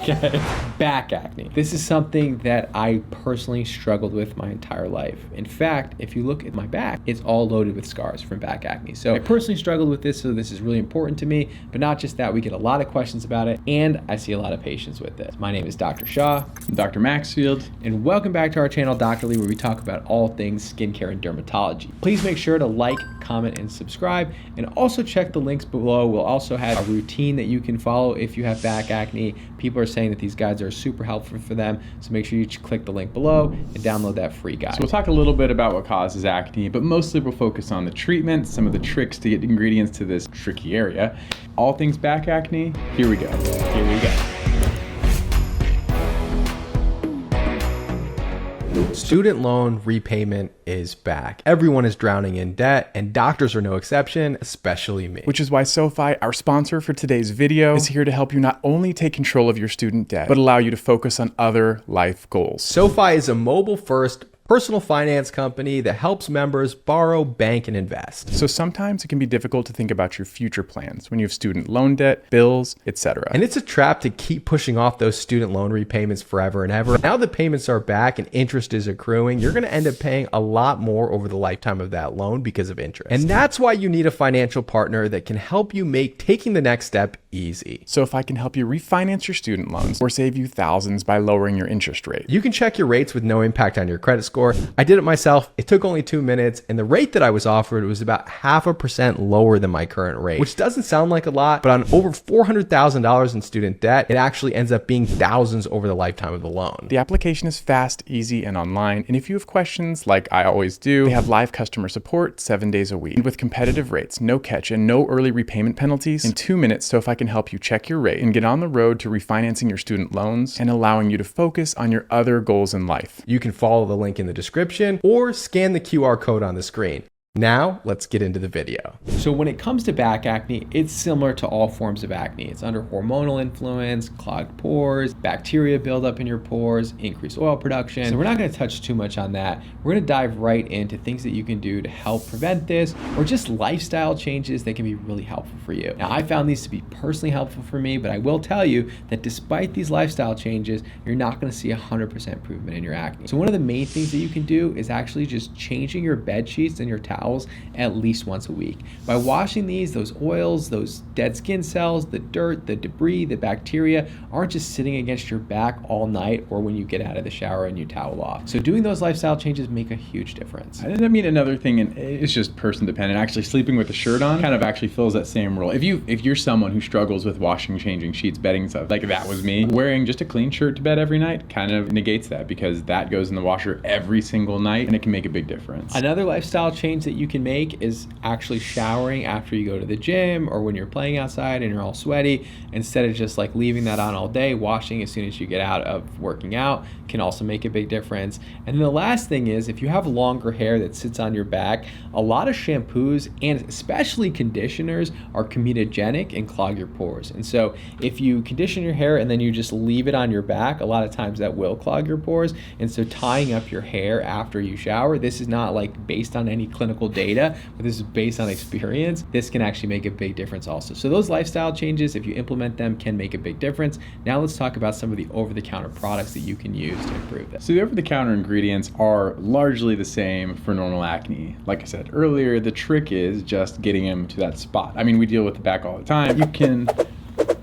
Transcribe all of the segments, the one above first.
Okay. Back acne. This is something that I personally struggled with my entire life. In fact, if you look at my back, it's all loaded with scars from back acne. So I personally struggled with this, so this is really important to me. But not just that, we get a lot of questions about it, and I see a lot of patients with this. My name is Dr. Shaw. I'm Dr. Maxfield. And welcome back to our channel, Dr. Lee, where we talk about all things skincare and dermatology. Please make sure to like, comment, and subscribe, and also check the links below. We'll also have a routine that you can follow if you have back acne. People are saying that these guides are super helpful for them, so make sure you click the link below and download that free guide. So we'll talk a little bit about what causes acne, but mostly we'll focus on the treatment, some of the tricks to get ingredients to this tricky area. All things back acne, here we go. Here we go. Student loan repayment is back. Everyone is drowning in debt, and doctors are no exception, especially me. Which is why SoFi, our sponsor for today's video, is here to help you not only take control of your student debt, but allow you to focus on other life goals. SoFi is a mobile-first personal finance company that helps members borrow, bank, and invest. So sometimes it can be difficult to think about your future plans when you have student loan debt, bills, etc. And it's a trap to keep pushing off those student loan repayments forever and ever. Now the payments are back and interest is accruing, you're going to end up paying a lot more over the lifetime of that loan because of interest. And that's why you need a financial partner that can help you make taking the next step easy. So if I can help you refinance your student loans or save you thousands by lowering your interest rate. You can check your rates with no impact on your credit score. I did it myself. It took only 2 minutes, and the rate that I was offered was about 0.5% lower than my current rate, which doesn't sound like a lot, but on over $400,000 in student debt, it actually ends up being thousands over the lifetime of the loan. The application is fast, easy, and online. And if you have questions, like I always do, they have live customer support 7 days a week. And with competitive rates, no catch, and no early repayment penalties, in 2 minutes, SoFi can help you check your rate and get on the road to refinancing your student loans and allowing you to focus on your other goals in life. You can follow the link in the description or scan the QR code on the screen. Now, let's get into the video. So when it comes to back acne, it's similar to all forms of acne. It's under hormonal influence, clogged pores, bacteria buildup in your pores, increased oil production. So we're not going to touch too much on that. We're going to dive right into things that you can do to help prevent this, or just lifestyle changes that can be really helpful for you. Now, I found these to be personally helpful for me, but I will tell you that despite these lifestyle changes, you're not going to see 100% improvement in your acne. So one of the main things that you can do is actually just changing your bed sheets and your towels at least once a week. By washing these, those oils, those dead skin cells, the dirt, the debris, the bacteria aren't just sitting against your back all night or when you get out of the shower and you towel off. So doing those lifestyle changes make a huge difference. I mean, another thing, and it's just person dependent, actually sleeping with a shirt on kind of actually fills that same role. If you're someone who struggles with washing, changing sheets, bedding stuff, like that was me, wearing just a clean shirt to bed every night kind of negates that, because that goes in the washer every single night and it can make a big difference. Another lifestyle change that you can make is actually showering after you go to the gym or when you're playing outside and you're all sweaty. Instead of just like leaving that on all day, washing as soon as you get out of working out can also make a big difference. And then the last thing is, if you have longer hair that sits on your back, a lot of shampoos and especially conditioners are comedogenic and clog your pores. And so if you condition your hair and then you just leave it on your back, a lot of times that will clog your pores. And so tying up your hair after you shower, this is not like based on any clinical data, but this is based on experience. This can actually make a big difference also. So those lifestyle changes, if you implement them, can make a big difference. Now let's talk about some of the over-the-counter products that you can use to improve this. So the over-the-counter ingredients are largely the same for normal acne. Like I said earlier, the trick is just getting them to that spot. I mean, we deal with the back all the time. You can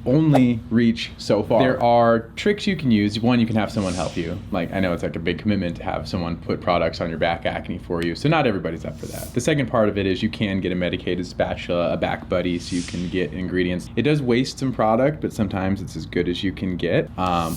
only reach so far. There are tricks you can use. One, you can have someone help you. Like, I know it's like a big commitment to have someone put products on your back acne for you, so not everybody's up for that. The second part of it is you can get a medicated spatula, a back buddy, so you can get ingredients. It does waste some product, but sometimes it's as good as you can get,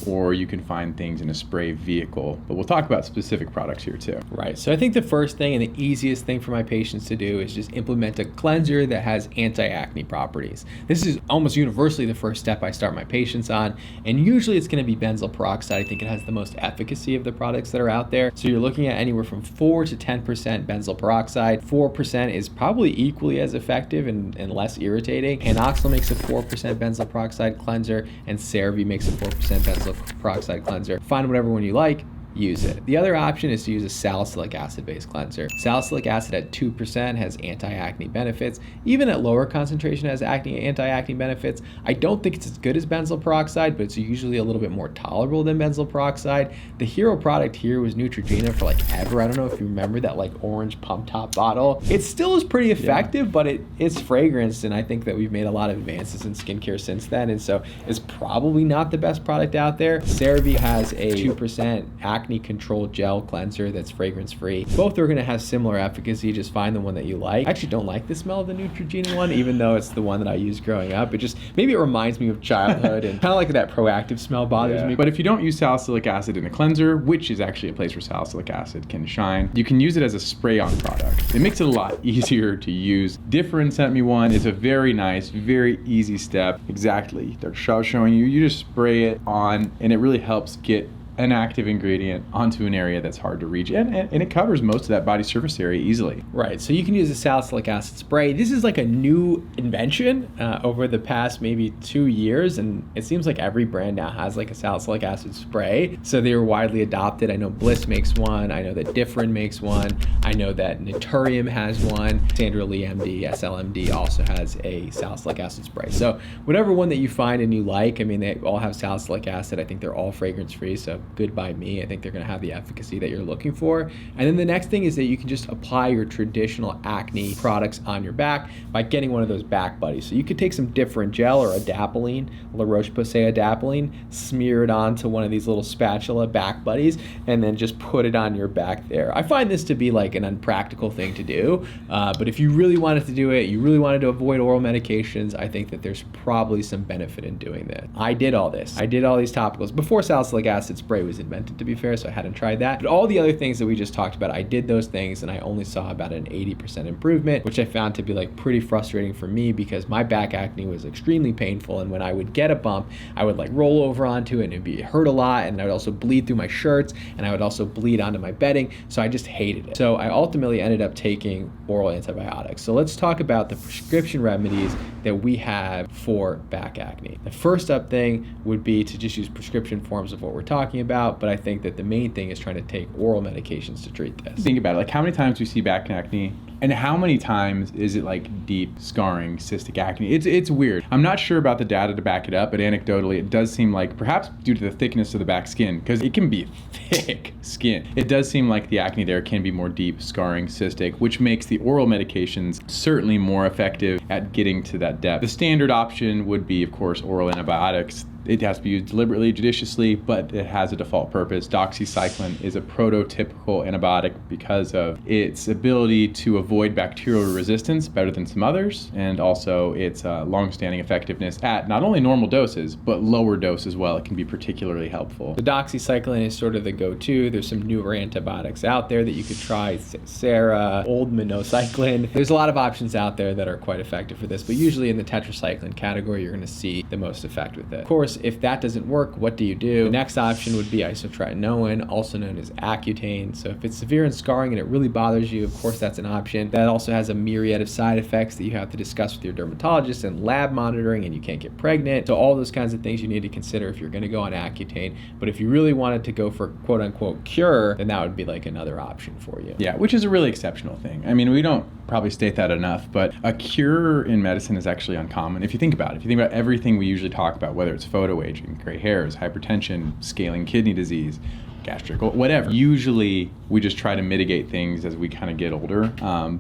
or you can find things in a spray vehicle. But we'll talk about specific products here too. Right, so I think the first thing and the easiest thing for my patients to do is just implement a cleanser that has anti-acne properties. This is almost universally the first step I start my patients on, and usually it's going to be benzoyl peroxide. I think it has the most efficacy of the products that are out there. So you're looking at anywhere from 4 to 10% benzoyl peroxide. 4% is probably equally as effective and less irritating. Panoxyl makes a 4% benzoyl peroxide cleanser, and CeraVe makes a 4% benzoyl peroxide cleanser. Find whatever one you like. use it. The other option is to use a salicylic acid-based cleanser. Salicylic acid at 2% has anti-acne benefits. Even at lower concentration has anti-acne benefits. I don't think it's as good as benzoyl peroxide, but it's usually a little bit more tolerable than benzoyl peroxide. The hero product here was Neutrogena for like ever. I don't know if you remember that like orange pump top bottle. It still is pretty effective, but it's fragrance, and I think that we've made a lot of advances in skincare since then, and so it's probably not the best product out there. CeraVe has a 2% acne control gel cleanser that's fragrance free. Both are going to have similar efficacy. Just find the one that you like. I actually don't like the smell of the Neutrogena one, even though it's the one that I used growing up. It just, maybe it reminds me of childhood, and kind of like that proactive smell bothers me. But if you don't use salicylic acid in a cleanser, which is actually a place where salicylic acid can shine, you can use it as a spray-on product. It makes it a lot easier to use. Different sent me one. It's a very nice, very easy step. Exactly. They're showing you. You just spray it on, and it really helps get an active ingredient onto an area that's hard to reach, and it covers most of that body surface area easily. Right, so you can use a salicylic acid spray. This is like a new invention over the past maybe 2 years, and it seems like every brand now has like a salicylic acid spray, so they were widely adopted. I know Bliss makes one, I know that Differin makes one, I know that Naturium has one, Sandra Lee MD, SLMD also has a salicylic acid spray. So whatever one that you find and you like, I mean, they all have salicylic acid. I think they're all fragrance free, so good by me. I think they're going to have the efficacy that you're looking for. And then the next thing is that you can just apply your traditional acne products on your back by getting one of those back buddies. So you could take some Differin gel or adapalene, La Roche-Posay adapalene, smear it onto one of these little spatula back buddies, and then just put it on your back there. I find this to be like an unpractical thing to do, but if you really wanted to do it, you really wanted to avoid oral medications, I think that there's probably some benefit in doing this. I did all this. I did all these topicals before salicylic acid spray was invented, to be fair, so I hadn't tried that. But all the other things that we just talked about, I did those things, and I only saw about an 80% improvement, which I found to be like pretty frustrating for me because my back acne was extremely painful, and when I would get a bump, I would like roll over onto it, and it hurt a lot, and I would also bleed through my shirts, and I would also bleed onto my bedding, so I just hated it. So I ultimately ended up taking oral antibiotics. So let's talk about the prescription remedies that we have for back acne. The first up thing would be to just use prescription forms of what we're talking about, but I think that the main thing is trying to take oral medications to treat this. Think about it, like how many times do you see back acne, and how many times is it like deep scarring cystic acne? It's weird. I'm not sure about the data to back it up, but anecdotally it does seem like, perhaps due to the thickness of the back skin, because it can be thick skin, it does seem like the acne there can be more deep scarring cystic, which makes the oral medications certainly more effective at getting to that depth. The standard option would be, of course, oral antibiotics. It has to be used deliberately, judiciously, but it has a default purpose. Doxycycline is a prototypical antibiotic because of its ability to avoid bacterial resistance better than some others, and also its long-standing effectiveness at not only normal doses, but lower dose as well. It can be particularly helpful. The doxycycline is sort of the go-to. There's some newer antibiotics out there that you could try, Sarah, old minocycline. There's a lot of options out there that are quite effective for this, but usually in the tetracycline category, you're gonna see the most effect with it. Of course, if that doesn't work, what do you do? The next option would be isotretinoin, also known as Accutane. So if it's severe and scarring and it really bothers you, of course that's an option. That also has a myriad of side effects that you have to discuss with your dermatologist and lab monitoring, and you can't get pregnant. So all those kinds of things you need to consider if you're gonna go on Accutane. But if you really wanted to go for quote unquote cure, then that would be like another option for you. Yeah, which is a really exceptional thing. I mean, we don't probably state that enough, but a cure in medicine is actually uncommon. If you think about it, if you think about everything we usually talk about, whether it's photo aging, gray hairs, hypertension, scaling kidney disease, gastric, whatever. Usually we just try to mitigate things as we kind of get older,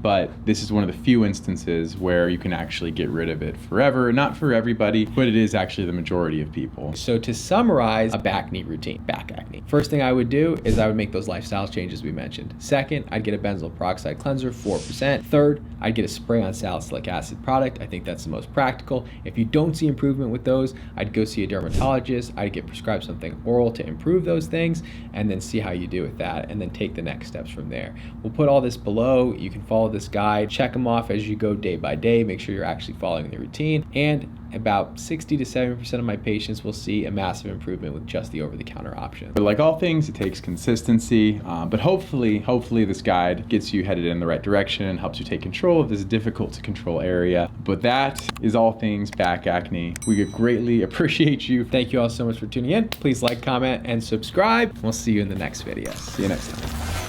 but this is one of the few instances where you can actually get rid of it forever. Not for everybody, but it is actually the majority of people. So to summarize a back routine, back acne. First thing I would do is I would make those lifestyle changes we mentioned. Second, I'd get a benzoyl peroxide cleanser, 4%. Third, I'd get a spray on salicylic acid product. I think that's the most practical. If you don't see improvement with those, I'd go see a dermatologist. I'd get prescribed something oral to improve those things, and then see how you do with that, and then take the next steps from there. We'll put all this below. You can follow this guide, check them off as you go day by day, make sure you're actually following the routine, and about 60 to 70% of my patients will see a massive improvement with just the over-the-counter option. But like all things, it takes consistency, but hopefully this guide gets you headed in the right direction and helps you take control of this difficult to control area. But that is all things back acne. We greatly appreciate you. Thank you all so much for tuning in. Please like, comment, and subscribe. We'll see see you in the next video. See you next time.